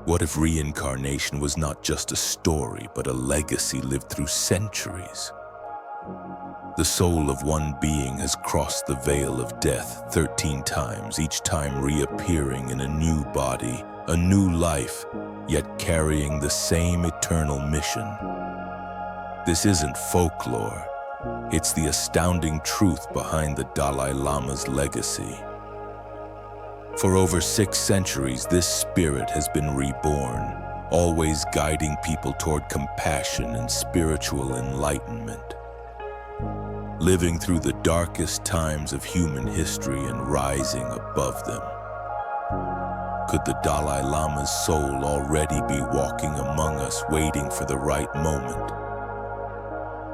What if reincarnation was not just a story, but a legacy lived through centuries? The soul of one being has crossed the veil of death 13 times, each time reappearing in a new body, a new life, yet carrying the same eternal mission. This isn't folklore. It's the astounding truth behind the Dalai Lama's legacy. For over 6 centuries, this spirit has been reborn, always guiding people toward compassion and spiritual enlightenment. Living through the darkest times of human history and rising above them. Could the Dalai Lama's soul already be walking among us, waiting for the right moment?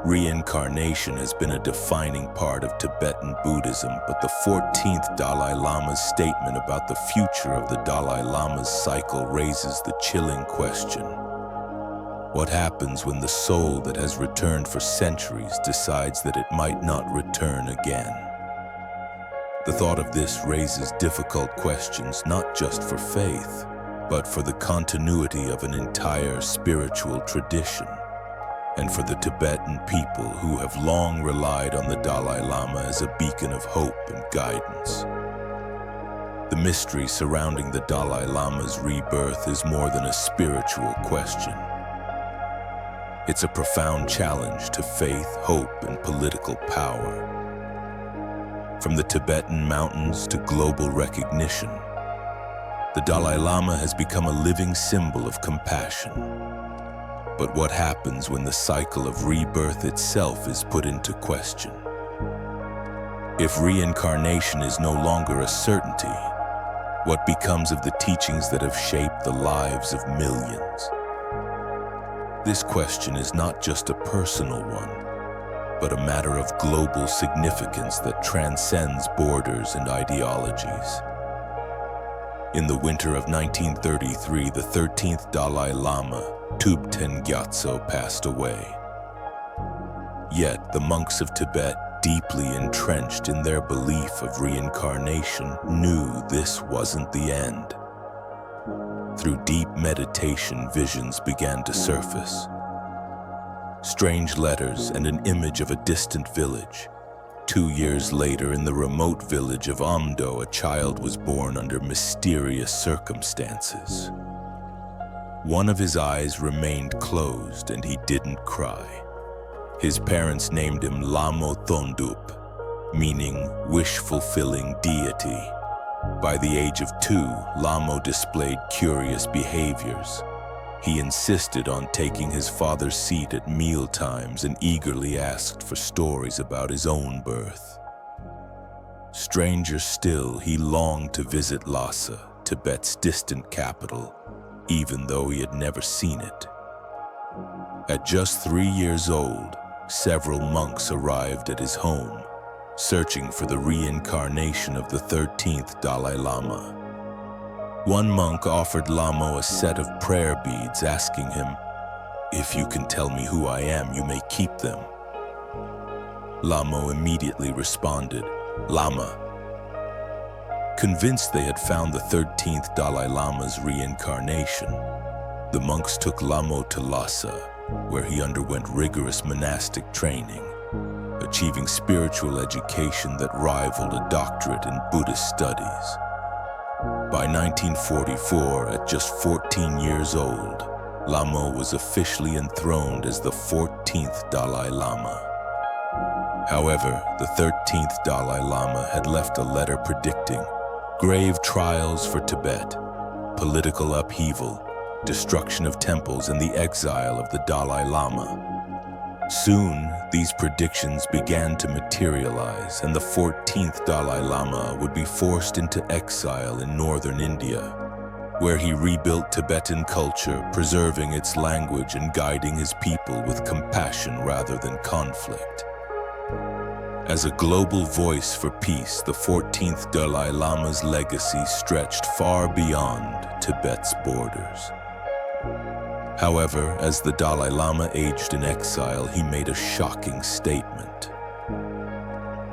Reincarnation has been a defining part of Tibetan Buddhism, but the 14th Dalai Lama's statement about the future of the Dalai Lama's cycle raises the chilling question. What happens when the soul that has returned for centuries decides that it might not return again? The thought of this raises difficult questions, not just for faith, but for the continuity of an entire spiritual tradition, and for the Tibetan people who have long relied on the Dalai Lama as a beacon of hope and guidance. The mystery surrounding the Dalai Lama's rebirth is more than a spiritual question. It's a profound challenge to faith, hope, and political power. From the Tibetan mountains to global recognition, the Dalai Lama has become a living symbol of compassion. But what happens when the cycle of rebirth itself is put into question? If reincarnation is no longer a certainty, what becomes of the teachings that have shaped the lives of millions? This question is not just a personal one, but a matter of global significance that transcends borders and ideologies. In the winter of 1933, the 13th Dalai Lama, Tubten Gyatso, passed away. Yet the monks of Tibet, deeply entrenched in their belief of reincarnation, knew this wasn't the end. Through deep meditation, visions began to surface. Strange letters and an image of a distant village. 2 years later, in the remote village of Amdo, a child was born under mysterious circumstances. One of his eyes remained closed and he didn't cry. His parents named him Lamo Thondup, meaning wish-fulfilling deity. By the age of 2, Lamo displayed curious behaviors. He insisted on taking his father's seat at meal times and eagerly asked for stories about his own birth. Stranger still, he longed to visit Lhasa, Tibet's distant capital, even though he had never seen it. At just 3 years old, several monks arrived at his home, searching for the reincarnation of the 13th Dalai Lama. One monk offered Lamo a set of prayer beads, asking him, "If you can tell me who I am, you may keep them." Lamo immediately responded, "Lama." Convinced they had found the 13th Dalai Lama's reincarnation, the monks took Lamo to Lhasa, where he underwent rigorous monastic training, achieving spiritual education that rivaled a doctorate in Buddhist studies. By 1944, at just 14 years old, Lamo was officially enthroned as the 14th Dalai Lama. However, the 13th Dalai Lama had left a letter predicting grave trials for Tibet, political upheaval, destruction of temples, and the exile of the Dalai Lama. Soon, these predictions began to materialize, and the 14th Dalai Lama would be forced into exile in northern India, where he rebuilt Tibetan culture, preserving its language and guiding his people with compassion rather than conflict. As a global voice for peace, the 14th Dalai Lama's legacy stretched far beyond Tibet's borders. However, as the Dalai Lama aged in exile, he made a shocking statement.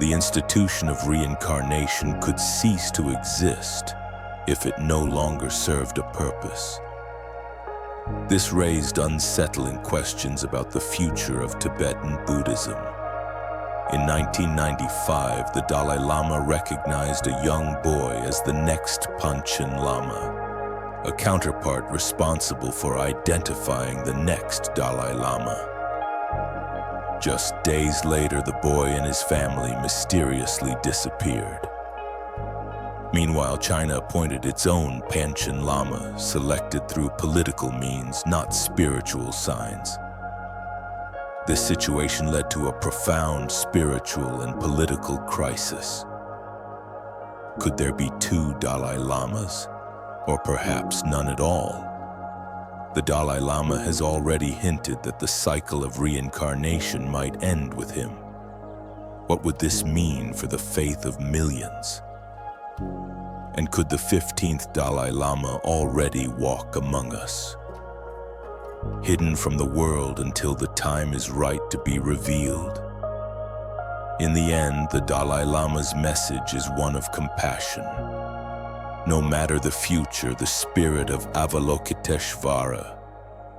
The institution of reincarnation could cease to exist if it no longer served a purpose. This raised unsettling questions about the future of Tibetan Buddhism. In 1995, the Dalai Lama recognized a young boy as the next Panchen Lama, a counterpart responsible for identifying the next Dalai Lama. Just days later, the boy and his family mysteriously disappeared. Meanwhile, China appointed its own Panchen Lama, selected through political means, not spiritual signs. This situation led to a profound spiritual and political crisis. Could there be two Dalai Lamas, or perhaps none at all? The Dalai Lama has already hinted that the cycle of reincarnation might end with him. What would this mean for the faith of millions? And could the 15th Dalai Lama already walk among us? Hidden from the world until the time is right to be revealed. In the end, the Dalai Lama's message is one of compassion. No matter the future, the spirit of Avalokiteshvara,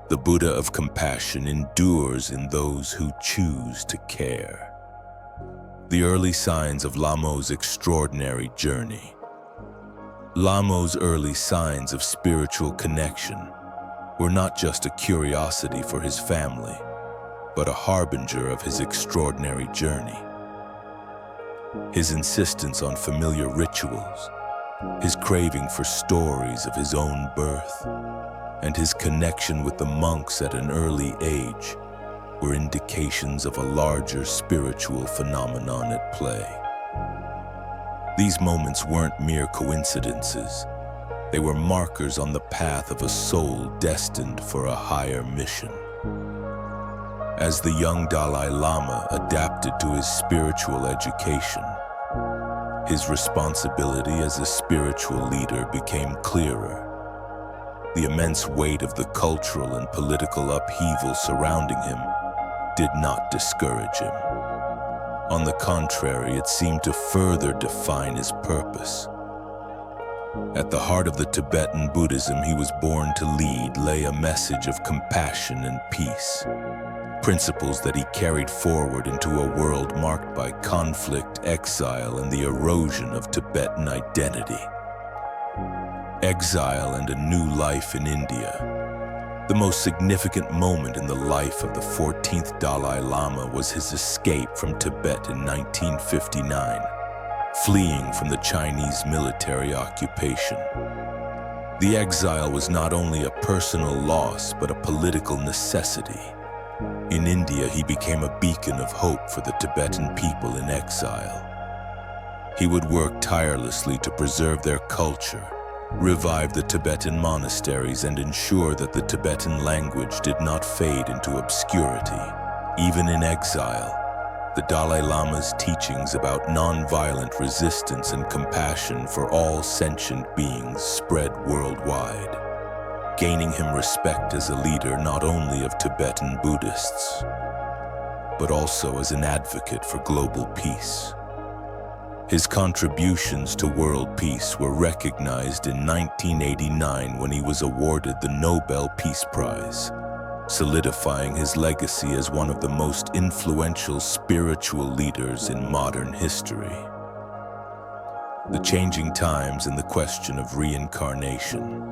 the Buddha of compassion, endures in those who choose to care. The early signs of Lamo's extraordinary journey. Lamo's early signs of spiritual connection were not just a curiosity for his family, but a harbinger of his extraordinary journey. His insistence on familiar rituals, his craving for stories of his own birth, and his connection with the monks at an early age were indications of a larger spiritual phenomenon at play. These moments weren't mere coincidences. They were markers on the path of a soul destined for a higher mission. As the young Dalai Lama adapted to his spiritual education, his responsibility as a spiritual leader became clearer. The immense weight of the cultural and political upheaval surrounding him did not discourage him. On the contrary, it seemed to further define his purpose. At the heart of the Tibetan Buddhism he was born to lead lay a message of compassion and peace, principles that he carried forward into a world marked by conflict, exile, and the erosion of Tibetan identity. Exile and a new life in India. The most significant moment in the life of the 14th Dalai Lama was his escape from Tibet in 1959, fleeing from the Chinese military occupation. The exile was not only a personal loss, but a political necessity. In India, he became a beacon of hope for the Tibetan people in exile. He would work tirelessly to preserve their culture, revive the Tibetan monasteries, and ensure that the Tibetan language did not fade into obscurity. Even in exile, the Dalai Lama's teachings about nonviolent resistance and compassion for all sentient beings spread worldwide, gaining him respect as a leader not only of Tibetan Buddhists, but also as an advocate for global peace. His contributions to world peace were recognized in 1989 when he was awarded the Nobel Peace Prize, solidifying his legacy as one of the most influential spiritual leaders in modern history. The changing times and the question of reincarnation.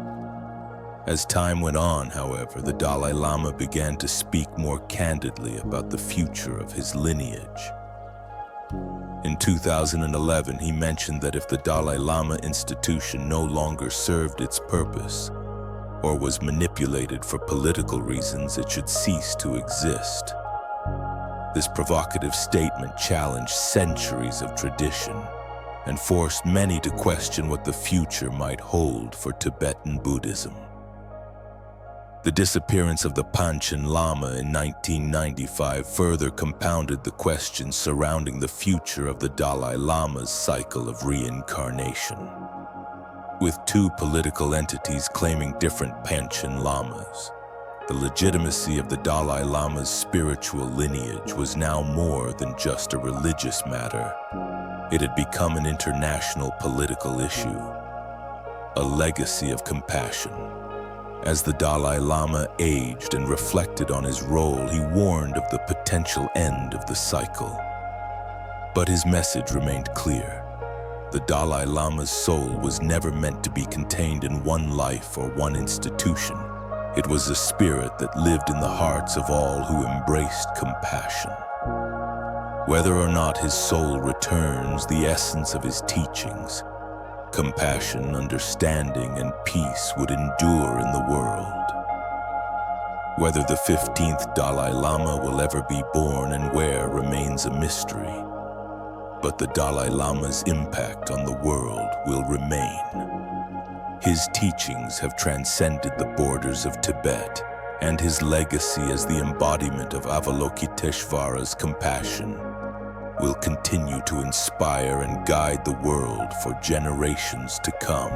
As time went on, however, the Dalai Lama began to speak more candidly about the future of his lineage. In 2011, he mentioned that if the Dalai Lama institution no longer served its purpose, or was manipulated for political reasons, it should cease to exist. This provocative statement challenged centuries of tradition and forced many to question what the future might hold for Tibetan Buddhism. The disappearance of the Panchen Lama in 1995 further compounded the questions surrounding the future of the Dalai Lama's cycle of reincarnation. With two political entities claiming different Panchen Lamas, the legitimacy of the Dalai Lama's spiritual lineage was now more than just a religious matter. It had become an international political issue, a legacy of compassion, As the Dalai Lama aged and reflected on his role, he warned of the potential end of the cycle. But his message remained clear. The Dalai Lama's soul was never meant to be contained in one life or one institution. It was a spirit that lived in the hearts of all who embraced compassion. Whether or not his soul returns, the essence of his teachings, compassion, understanding, and peace would endure in the world. Whether the 15th Dalai Lama will ever be born and where remains a mystery. But the Dalai Lama's impact on the world will remain. His teachings have transcended the borders of Tibet, and his legacy as the embodiment of Avalokiteshvara's compassion will continue to inspire and guide the world for generations to come.